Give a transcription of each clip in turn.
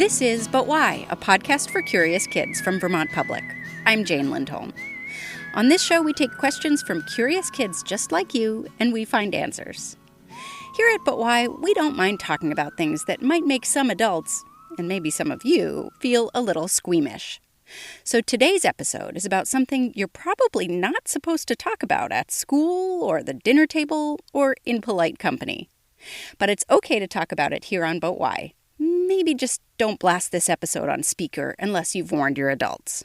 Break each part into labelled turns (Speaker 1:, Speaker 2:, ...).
Speaker 1: This is But Why, a podcast for curious kids from Vermont Public. I'm Jane Lindholm. On this show, we take questions from curious kids just like you, and we find answers. Here at But Why, we don't mind talking about things that might make some adults, and maybe some of you, feel a little squeamish. So today's episode is about something you're probably not supposed to talk about at school or the dinner table or in polite company. But it's okay to talk about it here on But Why. Maybe just don't blast this episode on speaker unless you've warned your adults.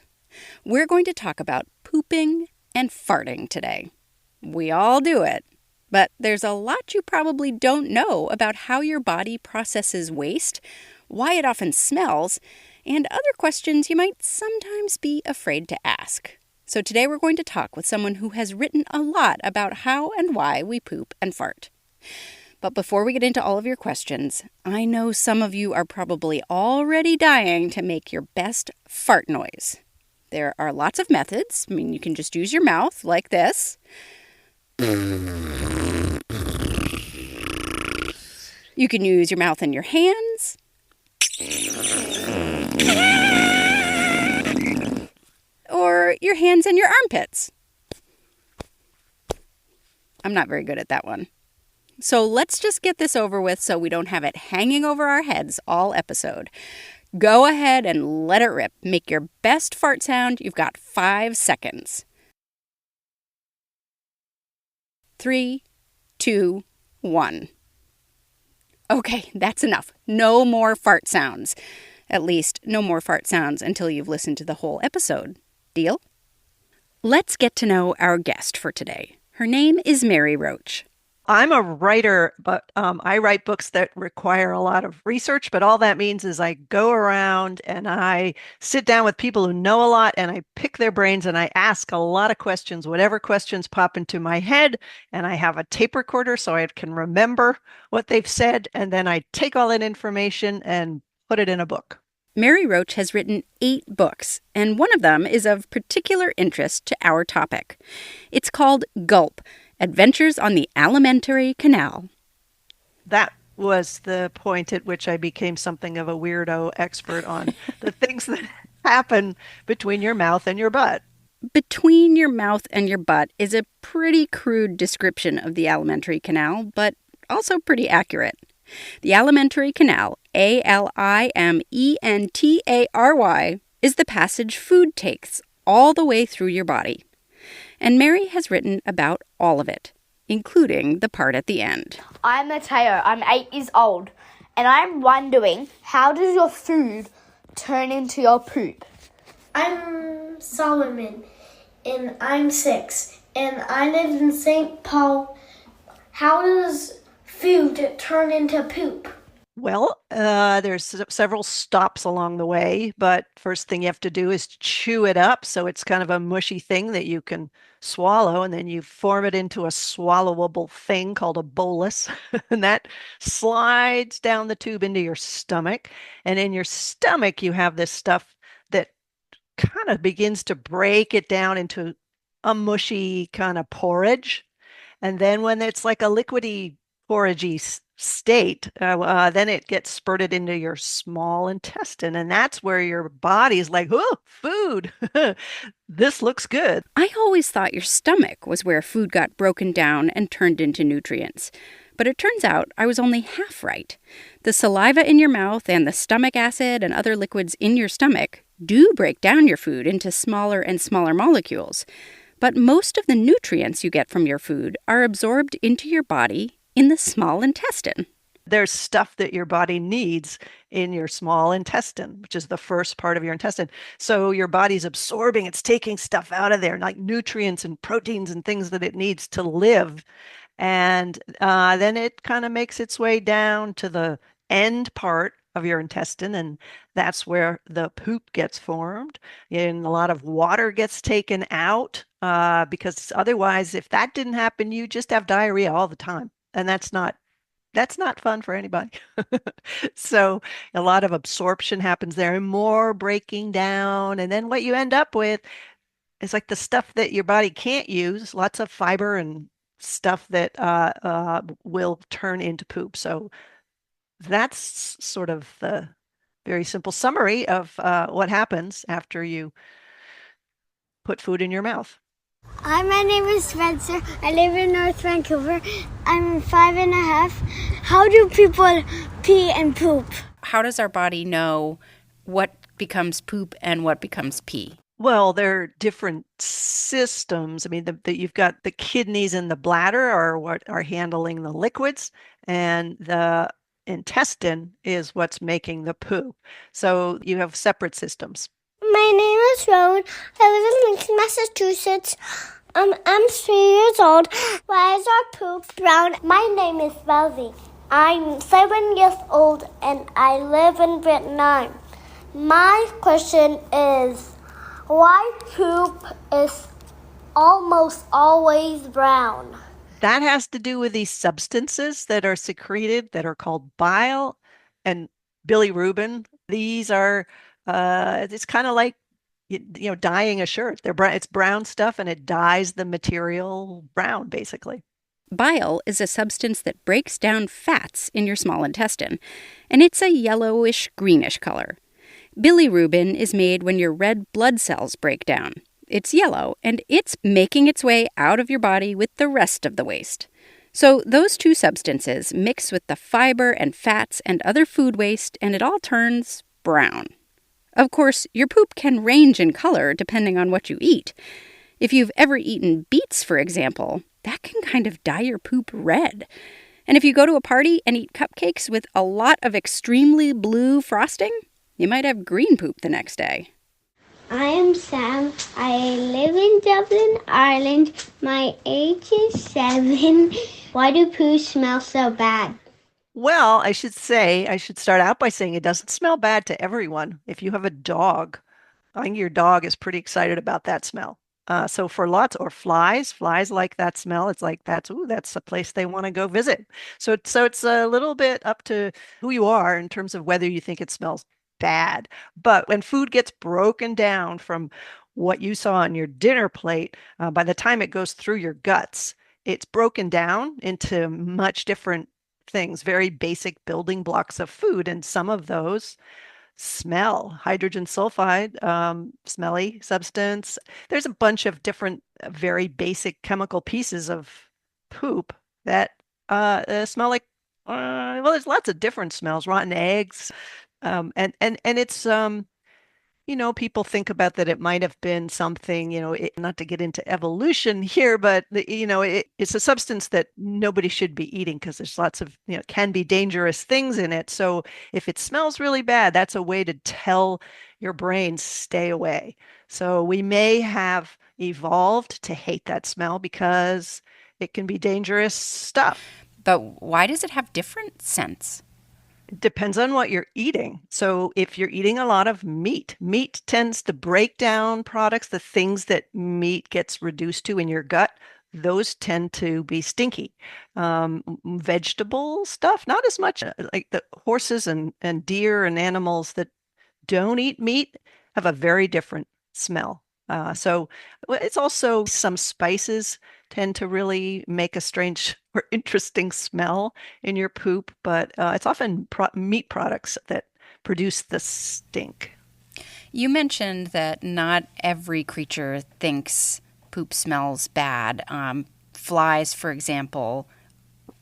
Speaker 1: We're going to talk about pooping and farting today. We all do it, but there's a lot you probably don't know about how your body processes waste, why it often smells, and other questions you might sometimes be afraid to ask. So today we're going to talk with someone who has written a lot about how and why we poop and fart. But before we get into all of your questions, I know some of you are probably already dying to make your best fart noise. There are lots of methods. I mean, you can just use your mouth like this. You can use your mouth and your hands. Or your hands and your armpits. I'm not very good at that one. So let's just get this over with so we don't have it hanging over our heads all episode. Go ahead and let it rip. Make your best fart sound. You've got 5 seconds. 3, 2, 1. Okay, that's enough. No more fart sounds. At least, no more fart sounds until you've listened to the whole episode. Deal? Let's get to know our guest for today. Her name is Mary Roach.
Speaker 2: I'm a writer, but I write books that require a lot of research. But all that means is I go around and I sit down with people who know a lot and I pick their brains and I ask a lot of questions, whatever questions pop into my head. And I have a tape recorder so I can remember what they've said. And then I take all that information and put it in a book.
Speaker 1: Mary Roach has written 8 books, and one of them is of particular interest to our topic. It's called Gulp, Adventures on the Alimentary Canal.
Speaker 2: That was the point at which I became something of a weirdo expert on the things that happen between your mouth and your butt.
Speaker 1: Between your mouth and your butt is a pretty crude description of the alimentary canal, but also pretty accurate. The alimentary canal, Alimentary, is the passage food takes all the way through your body. And Mary has written about all of it, including the part at the end.
Speaker 3: I'm Mateo. I'm 8 years old, and I'm wondering, how does your food turn into your poop?
Speaker 4: I'm Solomon, and I'm 6, and I live in St. Paul. How does food turn into poop?
Speaker 2: Well, there's several stops along the way, but first thing you have to do is chew it up. So it's kind of a mushy thing that you can swallow, and then you form it into a swallowable thing called a bolus, and that slides down the tube into your stomach. And in your stomach, you have this stuff that kind of begins to break it down into a mushy kind of porridge. And then when it's like a liquidy porridgey state, then it gets spurted into your small intestine, and that's where your body's like, oh, food. This looks good.
Speaker 1: I always thought your stomach was where food got broken down and turned into nutrients. But it turns out I was only half right. The saliva in your mouth and the stomach acid and other liquids in your stomach do break down your food into smaller and smaller molecules. But most of the nutrients you get from your food are absorbed into your body in the small intestine.
Speaker 2: There's stuff that your body needs in your small intestine, which is the first part of your intestine. So your body's absorbing, it's taking stuff out of there, like nutrients and proteins and things that it needs to live. And then it kind of makes its way down to the end part of your intestine, and that's where the poop gets formed. And a lot of water gets taken out because otherwise, if that didn't happen, you just have diarrhea all the time. And that's not fun for anybody. So a lot of absorption happens there and more breaking down. And then what you end up with is like the stuff that your body can't use, lots of fiber and stuff that will turn into poop. So that's sort of the very simple summary of what happens after you put food in your mouth.
Speaker 5: Hi, my name is Spencer. I live in North Vancouver. I'm 5.5. How do people pee and poop?
Speaker 1: How does our body know what becomes poop and what becomes pee?
Speaker 2: Well, there are different systems. I mean, you've got the kidneys and the bladder are what are handling the liquids, and the intestine is what's making the poo. So you have separate systems.
Speaker 5: My name is Rowan. I live in Lincoln, Massachusetts. I'm 3 years old. Why is our poop brown?
Speaker 4: My name is Belzy. I'm 7 years old and I live in Vietnam. My question is, why poop is almost always brown?
Speaker 2: That has to do with these substances that are secreted that are called bile and bilirubin. These are, it's kind of like, dyeing a shirt. It's brown stuff and it dyes the material brown, basically.
Speaker 1: Bile is a substance that breaks down fats in your small intestine, and it's a yellowish-greenish color. Bilirubin is made when your red blood cells break down. It's yellow, and it's making its way out of your body with the rest of the waste. So those two substances mix with the fiber and fats and other food waste, and it all turns brown. Of course, your poop can range in color depending on what you eat. If you've ever eaten beets, for example, that can kind of dye your poop red. And if you go to a party and eat cupcakes with a lot of extremely blue frosting, you might have green poop the next day.
Speaker 5: I am Sam. I live in Dublin, Ireland. My age is 7. Why do poo smell so bad?
Speaker 2: Well, I should start out by saying it doesn't smell bad to everyone. If you have a dog, I think your dog is pretty excited about that smell. So for or flies like that smell. It's like that's a place they want to go visit. So it's a little bit up to who you are in terms of whether you think it smells bad. But when food gets broken down from what you saw on your dinner plate, by the time it goes through your guts, it's broken down into much different things, very basic building blocks of food. And some of those smell. Hydrogen sulfide, smelly substance. There's a bunch of different, very basic chemical pieces of poop that smell like, well, there's lots of different smells, rotten eggs. And it's, people think about that it might have been something, not to get into evolution here, but, it's a substance that nobody should be eating because there's lots of, can be dangerous things in it. So if it smells really bad, that's a way to tell your brain, stay away. So we may have evolved to hate that smell because it can be dangerous stuff.
Speaker 1: But why does it have different scents?
Speaker 2: It depends on what you're eating. So if you're eating a lot of meat tends to break down products, the things that meat gets reduced to in your gut, those tend to be stinky. Vegetable stuff, not as much. Like the horses and deer and animals that don't eat meat have a very different smell. So it's also some spices tend to really make a strange or interesting smell in your poop, but it's often meat products that produce the stink.
Speaker 1: You mentioned that not every creature thinks poop smells bad. Flies, for example,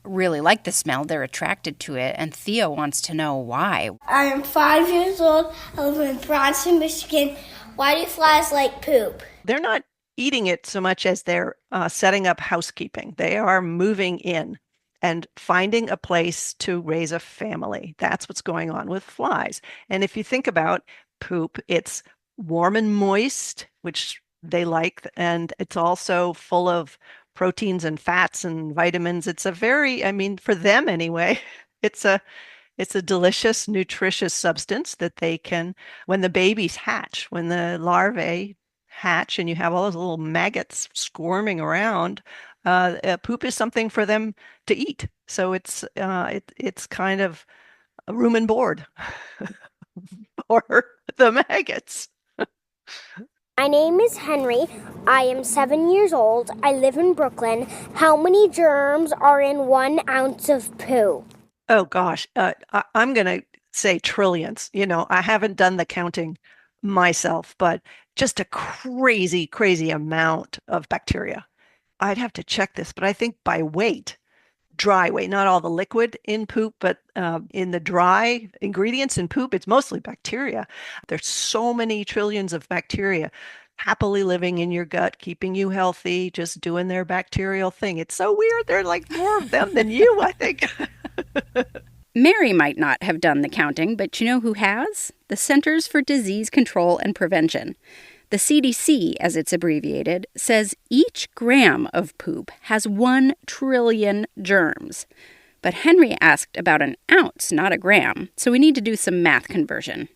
Speaker 1: really like the smell. They're attracted to it, and Theo wants to know why.
Speaker 4: I am 5 years old. I live in Bronson, Michigan. Why do flies like poop?
Speaker 2: They're not eating it so much as they're setting up housekeeping. They are moving in and finding a place to raise a family. That's what's going on with flies. And if you think about poop, it's warm and moist, which they like, and it's also full of proteins and fats and vitamins. It's for them anyway, it's a delicious, nutritious substance that they can, when the babies hatch, when the larvae hatch and you have all those little maggots squirming around, poop is something for them to eat. So it's kind of a room and board for the maggots.
Speaker 5: My name is Henry. I am 7 years old. I live in Brooklyn. How many germs are in 1 ounce of poo?
Speaker 2: Oh gosh, I'm going to say trillions. I haven't done the counting myself, but just a crazy, crazy amount of bacteria. I'd have to check this, but I think by weight, dry weight, not all the liquid in poop, but in the dry ingredients in poop, it's mostly bacteria. There's so many trillions of bacteria happily living in your gut, keeping you healthy, just doing their bacterial thing. It's so weird. There are like more of them than you, I think.
Speaker 1: Mary might not have done the counting, but you know who has? The Centers for Disease Control and Prevention. The CDC, as it's abbreviated, says each gram of poop has 1 trillion germs. But Henry asked about an ounce, not a gram, so we need to do some math conversion.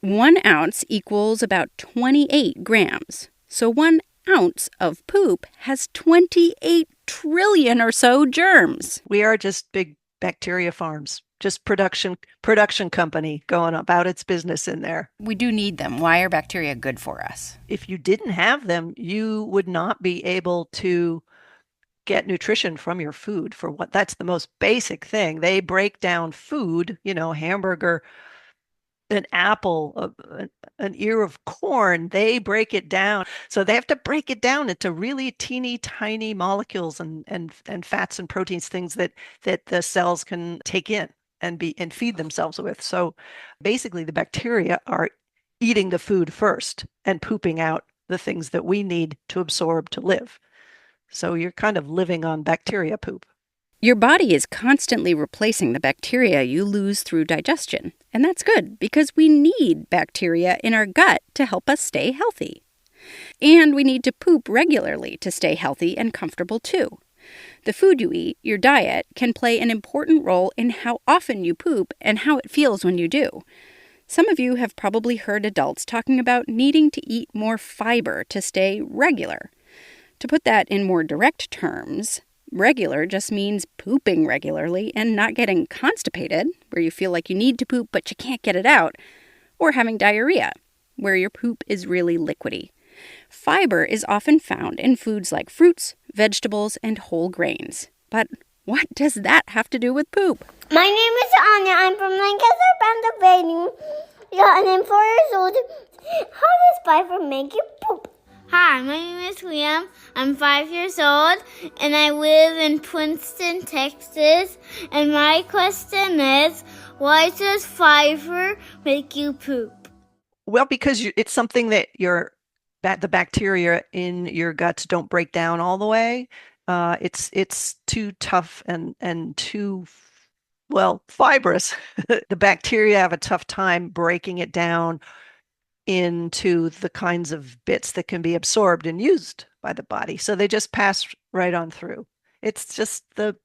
Speaker 1: 1 ounce equals about 28 grams. So 1 ounce of poop has 28 trillion or so germs.
Speaker 2: We are just big bacteria farms. Just production company going about its business in there.
Speaker 1: We do need them. Why are bacteria good for us?
Speaker 2: If you didn't have them, you would not be able to get nutrition from your food. That's the most basic thing. They break down food, hamburger, an apple, an ear of corn, they break it down. So they have to break it down into really teeny tiny molecules and fats and proteins, things that the cells can take in and feed themselves with. So basically the bacteria are eating the food first and pooping out the things that we need to absorb to live. So you're kind of living on bacteria poop.
Speaker 1: Your body is constantly replacing the bacteria you lose through digestion. And that's good because we need bacteria in our gut to help us stay healthy. And we need to poop regularly to stay healthy and comfortable too. The food you eat, your diet, can play an important role in how often you poop and how it feels when you do. Some of you have probably heard adults talking about needing to eat more fiber to stay regular. To put that in more direct terms, regular just means pooping regularly and not getting constipated, where you feel like you need to poop but you can't get it out, or having diarrhea, where your poop is really liquidy. Fiber is often found in foods like fruits, vegetables, and whole grains. But what does that have to do with poop?
Speaker 4: My name is Anya. I'm from Lancaster, Pennsylvania. Yeah, and I'm 4 years old. How does fiber make you poop?
Speaker 5: Hi, my name is Liam. I'm 5 years old, and I live in Princeton, Texas. And my question is, why does fiber make you poop?
Speaker 2: Well, because it's something that the bacteria in your guts don't break down all the way. It's too tough and too fibrous. The bacteria have a tough time breaking it down into the kinds of bits that can be absorbed and used by the body. So they just pass right on through. It's just the,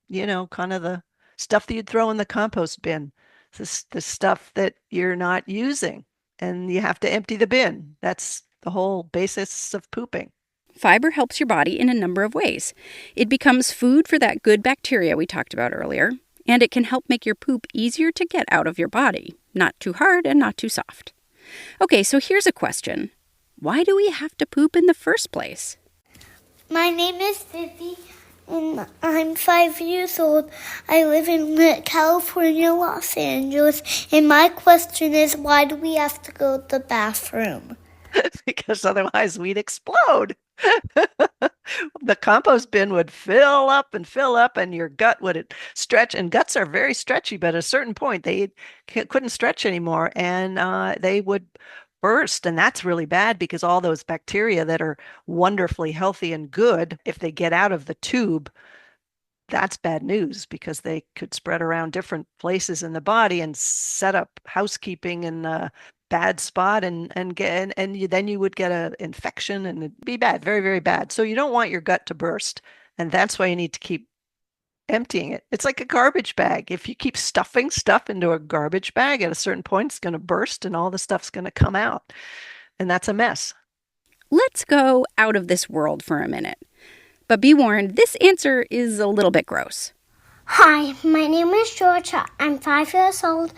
Speaker 2: kind of the stuff that you'd throw in the compost bin, the stuff that you're not using, and you have to empty the bin. That's the whole basis of pooping.
Speaker 1: Fiber helps your body in a number of ways. It becomes food for that good bacteria we talked about earlier, and it can help make your poop easier to get out of your body, not too hard and not too soft. Okay, so here's a question. Why do we have to poop in the first place?
Speaker 4: My name is Vivi, and I'm 5 years old. I live in California, Los Angeles, and my question is, why do we have to go to the bathroom?
Speaker 2: Because otherwise we'd explode. The compost bin would fill up, and your gut would stretch. And guts are very stretchy, but at a certain point, they couldn't stretch anymore, and they would burst. And that's really bad because all those bacteria that are wonderfully healthy and good, if they get out of the tube, that's bad news because they could spread around different places in the body and set up housekeeping in a bad spot and then you would get an infection and it'd be bad, very, very bad. So you don't want your gut to burst. And that's why you need to keep emptying it. It's like a garbage bag. If you keep stuffing stuff into a garbage bag, at a certain point, it's going to burst and all the stuff's going to come out. And that's a mess.
Speaker 1: Let's go out of this world for a minute. But be warned, this answer is a little bit gross.
Speaker 4: Hi, my name is Georgia. I'm 5 years old.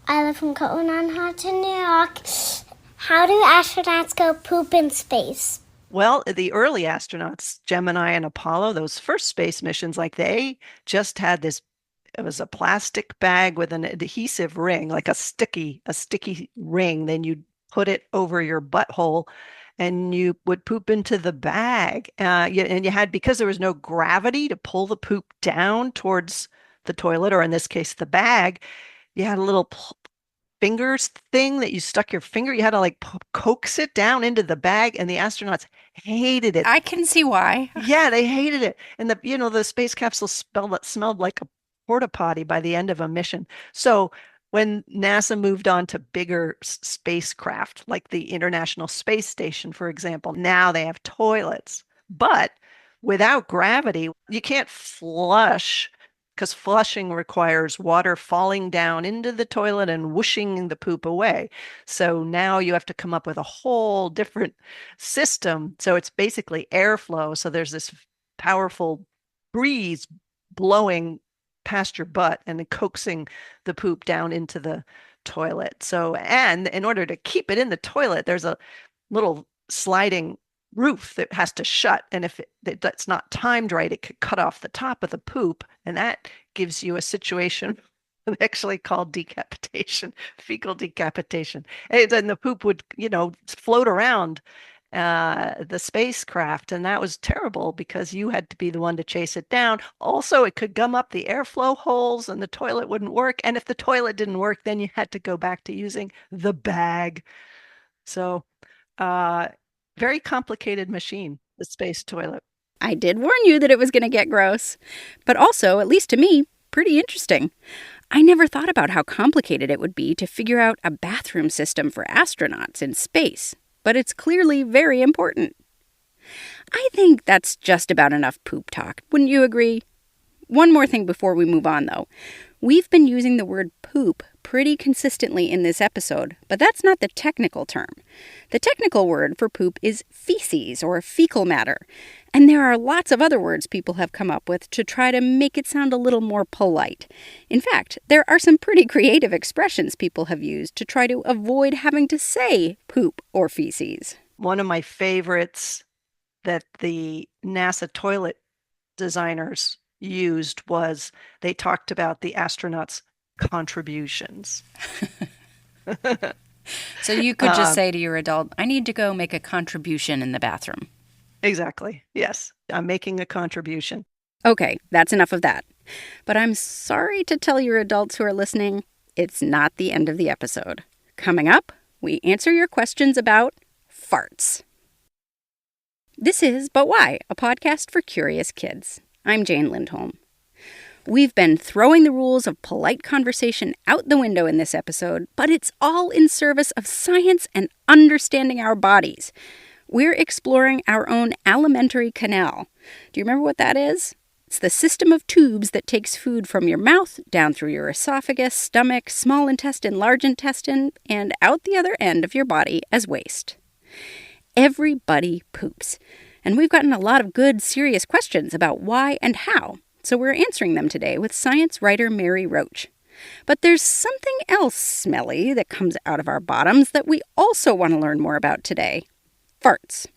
Speaker 4: I live in Copenhagen, New York. How do astronauts go poop in space?
Speaker 2: Well, the early astronauts, Gemini and Apollo, those first space missions, they just had this It was a plastic bag with an adhesive ring, like a sticky ring. Then you'd put it over your butthole and you would poop into the bag. And you had, because there was no gravity to pull the poop down towards the toilet, or in this case, the bag, you had a little fingers thing that you stuck your finger. You had to like coax it down into the bag, and the astronauts hated it.
Speaker 1: I can see why.
Speaker 2: Yeah, they hated it. And the space capsule smelled like a porta potty by the end of a mission. So when NASA moved on to bigger spacecraft, like the International Space Station, for example, now they have toilets. But without gravity, you can't flush, because flushing requires water falling down into the toilet and whooshing the poop away. So now you have to come up with a whole different system. So it's basically airflow. So there's this powerful breeze blowing past your butt and coaxing the poop down into the toilet. So, and in order to keep it in the toilet, there's a little sliding roof that has to shut. And if that's not timed right, it could cut off the top of the poop. And that gives you a situation actually called decapitation, fecal decapitation. And then the poop would, float around the spacecraft. And that was terrible because you had to be the one to chase it down. Also, it could gum up the airflow holes and the toilet wouldn't work. And if the toilet didn't work, then you had to go back to using the bag. So, very complicated machine, the space toilet.
Speaker 1: I did warn you that it was going to get gross, but also, at least to me, pretty interesting. I never thought about how complicated it would be to figure out a bathroom system for astronauts in space, but it's clearly very important. I think that's just about enough poop talk, wouldn't you agree? One more thing before we move on, though. We've been using the word poop pretty consistently in this episode, but that's not the technical term. The technical word for poop is feces or fecal matter, and there are lots of other words people have come up with to try to make it sound a little more polite. In fact, there are some pretty creative expressions people have used to try to avoid having to say poop or feces.
Speaker 2: One of my favorites that the NASA toilet designers used was, they talked about the astronauts' contributions.
Speaker 1: So you could just say to your adult, I need to go make a contribution in the bathroom.
Speaker 2: Exactly. Yes. I'm making a contribution.
Speaker 1: Okay, that's enough of that. But I'm sorry to tell your adults who are listening, it's not the end of the episode. Coming up, we answer your questions about farts. This is But Why, a podcast for curious kids. I'm Jane Lindholm. We've been throwing the rules of polite conversation out the window in this episode, but it's all in service of science and understanding our bodies. We're exploring our own alimentary canal. Do you remember what that is? It's the system of tubes that takes food from your mouth, down through your esophagus, stomach, small intestine, large intestine, and out the other end of your body as waste. Everybody poops. And we've gotten a lot of good, serious questions about why and how, so we're answering them today with science writer Mary Roach. But there's something else smelly that comes out of our bottoms that we also want to learn more about today. Farts.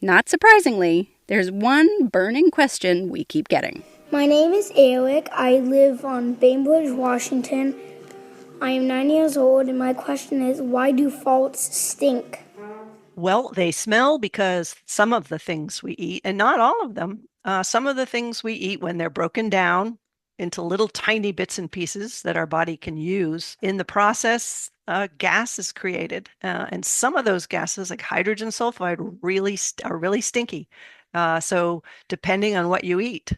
Speaker 1: Not surprisingly, there's one burning question we keep getting.
Speaker 6: My name is Eric. I live on Bainbridge, Washington. I am 9 years old, and my question is, why do farts stink?
Speaker 2: Well, they smell because some of the things we eat, and not all of them, some of the things we eat, when they're broken down into little tiny bits and pieces that our body can use, in the process, gas is created. And some of those gases, like hydrogen sulfide, are really stinky. So depending on what you eat,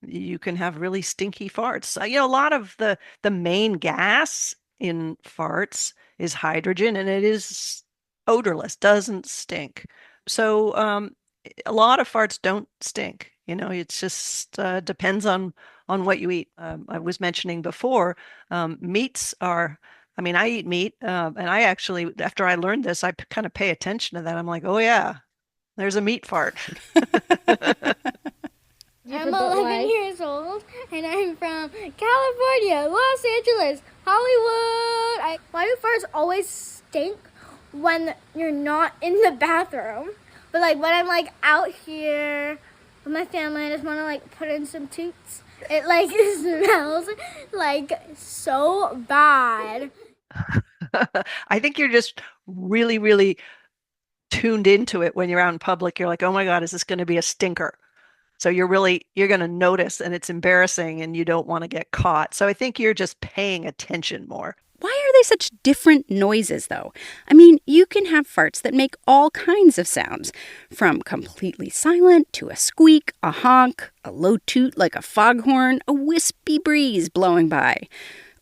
Speaker 2: you can have really stinky farts. A lot of the main gas in farts is hydrogen, and it is odorless, doesn't stink. So a lot of farts don't stink. It's just depends on what you eat. I was mentioning before, meats are, I eat meat, and I actually, after I learned this, I kind of pay attention to that. I'm like, oh yeah, there's a meat fart.
Speaker 5: I'm 11 years old, and I'm from California, Los Angeles, Hollywood.
Speaker 3: Why do farts always stink when you're not in the bathroom? But when I'm out here with my family, I just want to put in some toots.
Speaker 5: It like smells like so bad.
Speaker 2: I think you're just really, really tuned into it when you're out in public. You're like, oh my God, is this going to be a stinker? So you're going to notice, and it's embarrassing and you don't want to get caught. So I think you're just paying attention more.
Speaker 1: Why are they such different noises, though? I mean, you can have farts that make all kinds of sounds, from completely silent to a squeak, a honk, a low toot like a foghorn, a wispy breeze blowing by,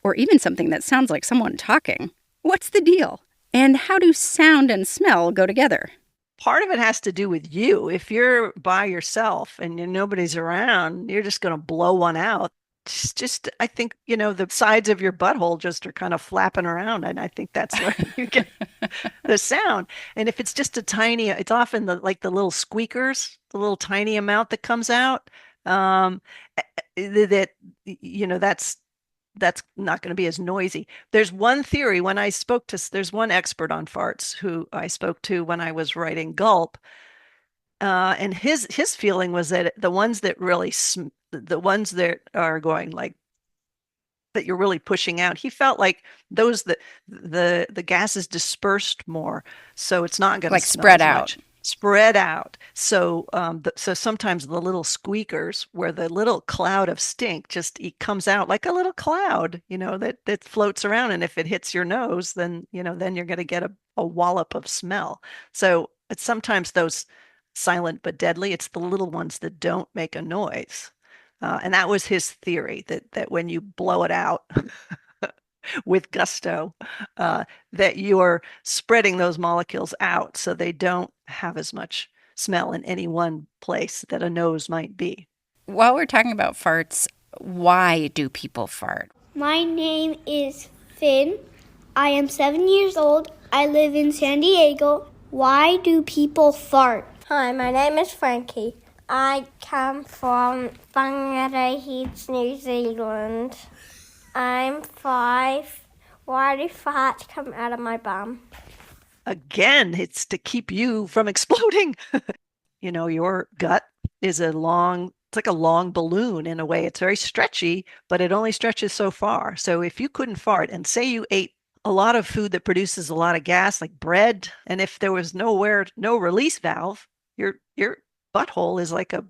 Speaker 1: or even something that sounds like someone talking. What's the deal? And how do sound and smell go together?
Speaker 2: Part of it has to do with you. If you're by yourself and nobody's around, you're just going to blow one out. Just, I think, the sides of your butthole just are kind of flapping around. And I think that's where you get the sound. And if it's just it's often the little squeakers, the little tiny amount that comes out, that's not going to be as noisy. There's one theory there's one expert on farts who I spoke to when I was writing Gulp. And his feeling was that the ones that the ones that are going like that you're really pushing out, he felt like those that the gas is dispersed more, so it's not going to
Speaker 1: like spread out.
Speaker 2: Spread out. So so sometimes the little squeakers, where the little cloud of stink just comes out like a little cloud, that floats around, and if it hits your nose, then then you're going to get a wallop of smell. So it's sometimes those silent but deadly. It's the little ones that don't make a noise. And that was his theory, that when you blow it out with gusto, that you're spreading those molecules out so they don't have as much smell in any one place that a nose might be.
Speaker 1: While we're talking about farts, why do people fart?
Speaker 5: My name is Finn. I am 7 years old. I live in San Diego. Why do people fart?
Speaker 4: Hi, my name is Frankie. I come from Bangladesh, New Zealand. I'm 5. Why do farts come out of my bum?
Speaker 2: Again, it's to keep you from exploding. Your gut is it's like a long balloon in a way. It's very stretchy, but it only stretches so far. So if you couldn't fart, and say you ate a lot of food that produces a lot of gas, like bread, and if there was no release valve, your butthole is like a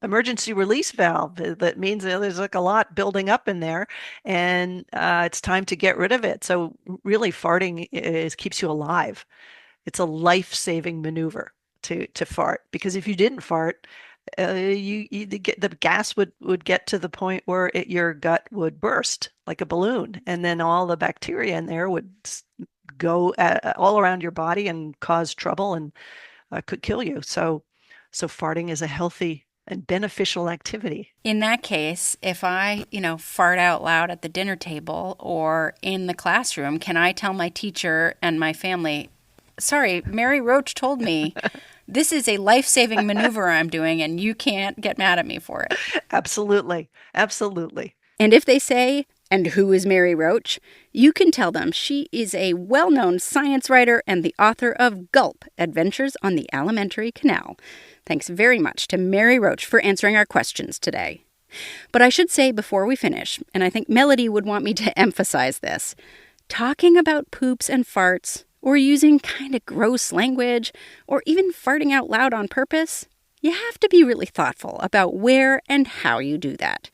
Speaker 2: emergency release valve. That means there's like a lot building up in there, and it's time to get rid of it. So really, farting keeps you alive. It's a life-saving maneuver to fart, because if you didn't fart, the gas would get to the point where your gut would burst like a balloon, and then all the bacteria in there would go all around your body and cause trouble and could kill you. So farting is a healthy and beneficial activity.
Speaker 1: In that case, if I, fart out loud at the dinner table or in the classroom, can I tell my teacher and my family, sorry, Mary Roach told me this is a life-saving maneuver I'm doing, and you can't get mad at me for it?
Speaker 2: Absolutely. Absolutely.
Speaker 1: And if they say, and who is Mary Roach? You can tell them she is a well-known science writer and the author of Gulp, Adventures on the Alimentary Canal. Thanks very much to Mary Roach for answering our questions today. But I should say before we finish, and I think Melody would want me to emphasize this, talking about poops and farts, or using kind of gross language, or even farting out loud on purpose, you have to be really thoughtful about where and how you do that.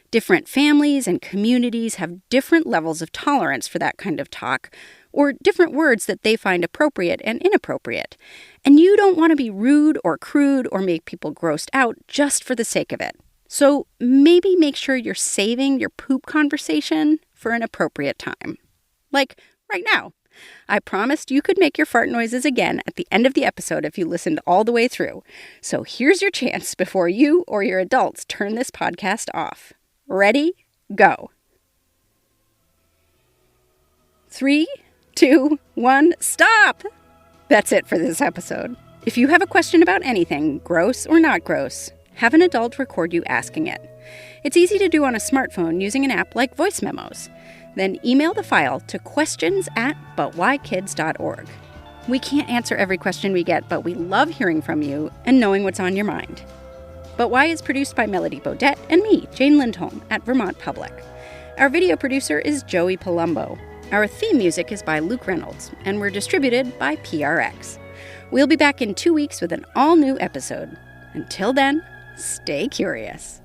Speaker 1: Different families and communities have different levels of tolerance for that kind of talk, or different words that they find appropriate and inappropriate. And you don't want to be rude or crude or make people grossed out just for the sake of it. So maybe make sure you're saving your poop conversation for an appropriate time. Like right now. I promised you could make your fart noises again at the end of the episode if you listened all the way through. So here's your chance before you or your adults turn this podcast off. Ready? Go. 3, 2, 1, stop! That's it for this episode. If you have a question about anything, gross or not gross, have an adult record you asking it. It's easy to do on a smartphone using an app like Voice Memos. Then email the file to questions@butwhykids.org. We can't answer every question we get, but we love hearing from you and knowing what's on your mind. But Why is produced by Melody Bodette and me, Jane Lindholm, at Vermont Public. Our video producer is Joey Palumbo. Our theme music is by Luke Reynolds, and we're distributed by PRX. We'll be back in 2 weeks with an all-new episode. Until then, stay curious.